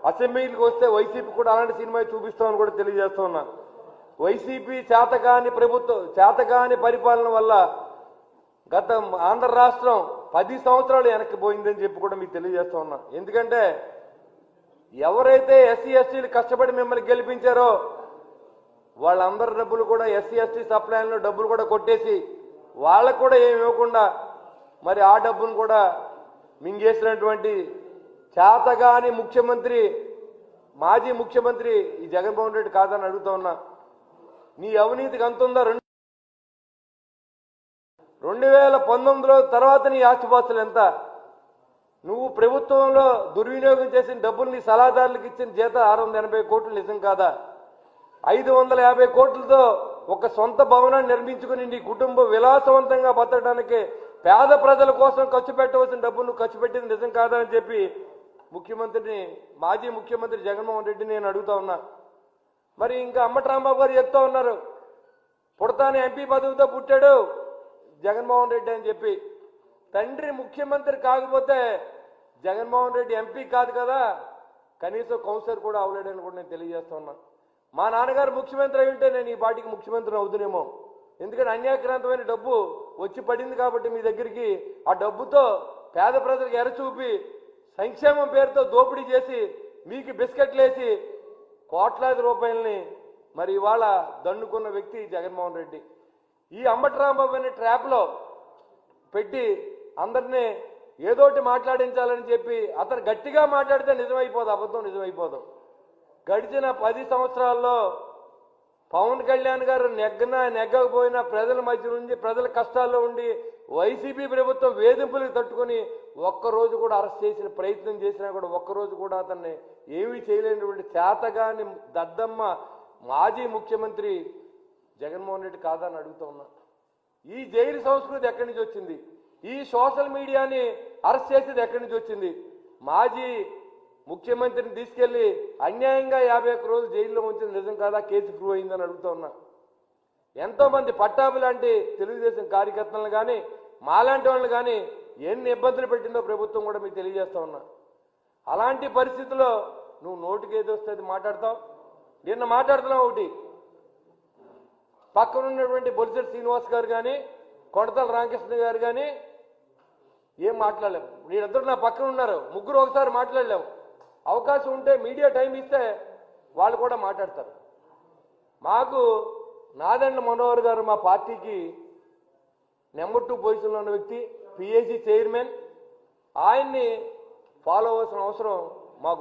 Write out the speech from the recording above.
అసెంబ్లీకి వస్తే వైసీపీ కూడా అలాంటి సినిమా చూపిస్తామని కూడా తెలియజేస్తా ఉన్నా. వైసీపీ చేతకాని ప్రభుత్వం చేతకాని పరిపాలన వల్ల గత ఆంధ్ర రాష్ట్రం 10 సంవత్సరాలు వెనక్కి పోయిందని చెప్పి కూడా మీకు తెలియజేస్తా ఉన్నా. ఎందుకంటే ఎవరైతే ఎస్సీ ఎస్టీలు కష్టపడి మిమ్మల్ని గెలిపించారో వాళ్ళందరి డబ్బులు కూడా ఎస్సీ ఎస్టీ సప్లైన్లో డబ్బులు కూడా కొట్టేసి వాళ్ళకు కూడా ఏమి ఇవ్వకుండా మరి ఆ డబ్బును కూడా మింగేసినటువంటి చేతగాని ముఖ్యమంత్రి మాజీ ముఖ్యమంత్రి ఈ జగన్మోహన్ రెడ్డి కాదని అడుగుతా ఉన్నా. నీ అవినీతికి అంతుందా? 2019లో తర్వాత నీ ఆస్తిపాస్తులు ఎంత? నువ్వు ప్రభుత్వంలో దుర్వినియోగం చేసిన డబ్బులు నీ సలహాదారులకు ఇచ్చిన జీత 680 కోట్లు నిజం కాదా? 550 కోట్లతో ఒక సొంత భవనాన్ని నిర్మించుకుని నీ కుటుంబం విలాసవంతంగా బతకడానికి పేద ప్రజల కోసం ఖర్చు పెట్టవలసిన డబ్బులు నువ్వు ఖర్చు పెట్టింది నిజం కాదా అని చెప్పి మాజీ ముఖ్యమంత్రి జగన్మోహన్ రెడ్డిని నేను అడుగుతా ఉన్నా. మరి ఇంకా అంబటి రాంబాబు గారు చెప్తా ఉన్నారు, పుడతానే ఎంపీ పదవితో పుట్టాడు జగన్మోహన్ రెడ్డి అని చెప్పి. తండ్రి ముఖ్యమంత్రి కాకపోతే జగన్మోహన్ రెడ్డి ఎంపీ కాదు కదా, కనీసం కౌన్సిలర్ కూడా అవలేడని కూడా నేను తెలియజేస్తా ఉన్నా. మా నాన్నగారు ముఖ్యమంత్రి అయి ఉంటే నేను ఈ పార్టీకి ముఖ్యమంత్రి అవుతునేమో. ఎందుకంటే అన్యాక్రాంతమైన డబ్బు వచ్చి పడింది కాబట్టి మీ దగ్గరికి ఆ డబ్బుతో పేద ప్రజలకు ఎరచూపి సంక్షేమం పేరుతో దోపిడీ చేసి మీకు బిస్కెట్లు వేసి కోట్లాది రూపాయలని మరి ఇవాళ దండుకున్న వ్యక్తి జగన్మోహన్ రెడ్డి. ఈ అంబటి రాంబాబు అనే ట్రాప్లో పెట్టి అందరినీ ఏదోటి మాట్లాడించాలని చెప్పి అతను గట్టిగా మాట్లాడితే నిజమైపోదు, అబద్ధం నిజమైపోదు. గడిచిన 10 సంవత్సరాల్లో పవన్ కళ్యాణ్ గారు నెగ్గకపోయినా ప్రజల మధ్య నుండి ప్రజల కష్టాల్లో ఉండి వైసీపీ ప్రభుత్వం వేధింపులకు తట్టుకొని ఒక్కరోజు కూడా అరెస్ట్ చేసిన ప్రయత్నం చేసినా కూడా ఒక్కరోజు కూడా అతన్ని ఏమీ చేయలేనటువంటి చేతగాని దద్దమ్మ మాజీ ముఖ్యమంత్రి జగన్మోహన్ రెడ్డి కాదని అడుగుతా ఉన్నా. ఈ జైలు సంస్కృతి ఎక్కడి నుంచి వచ్చింది? ఈ సోషల్ మీడియాని అరెస్ట్ చేసేది ఎక్కడి నుంచి వచ్చింది? మాజీ ముఖ్యమంత్రిని తీసుకెళ్లి అన్యాయంగా 51 రోజులు జైల్లో ఉంచింది నిజం కాదా? కేసు ప్రూవ్ అయిందని అడుగుతా ఉన్నా. ఎంతో మంది పట్టాభి లాంటి తెలుగుదేశం కార్యకర్తలను కానీ మాలాంటి వాళ్ళని కానీ ఎన్ని ఇబ్బందులు పెట్టిందో ప్రభుత్వం కూడా మీకు తెలియజేస్తా ఉన్నా. అలాంటి పరిస్థితుల్లో నువ్వు నోటికి ఏది వస్తే అది మాట్లాడతావు. నిన్న మాట్లాడుతున్నావు ఒకటి, పక్కన ఉన్నటువంటి బొలిశెట్టి శ్రీనివాస్ గారు కానీ కొడతల రామకృష్ణ గారు కానీ ఏం మాట్లాడలేము. వీళ్ళిద్దరు నా పక్కన ఉన్నారు, ముగ్గురు ఒకసారి మాట్లాడలేము. అవకాశం ఉంటే మీడియా టైం ఇస్తే వాళ్ళు కూడా మాట్లాడతారు. మాకు నాదెండ్ల మనోహర్ గారు మా పార్టీకి నెంబర్ 2 పొజిషన్లో ఉన్న వ్యక్తి, పిఏసీ చైర్మన్. ఆయన్ని ఫాలో అవ్వాల్సిన అవసరం మాకు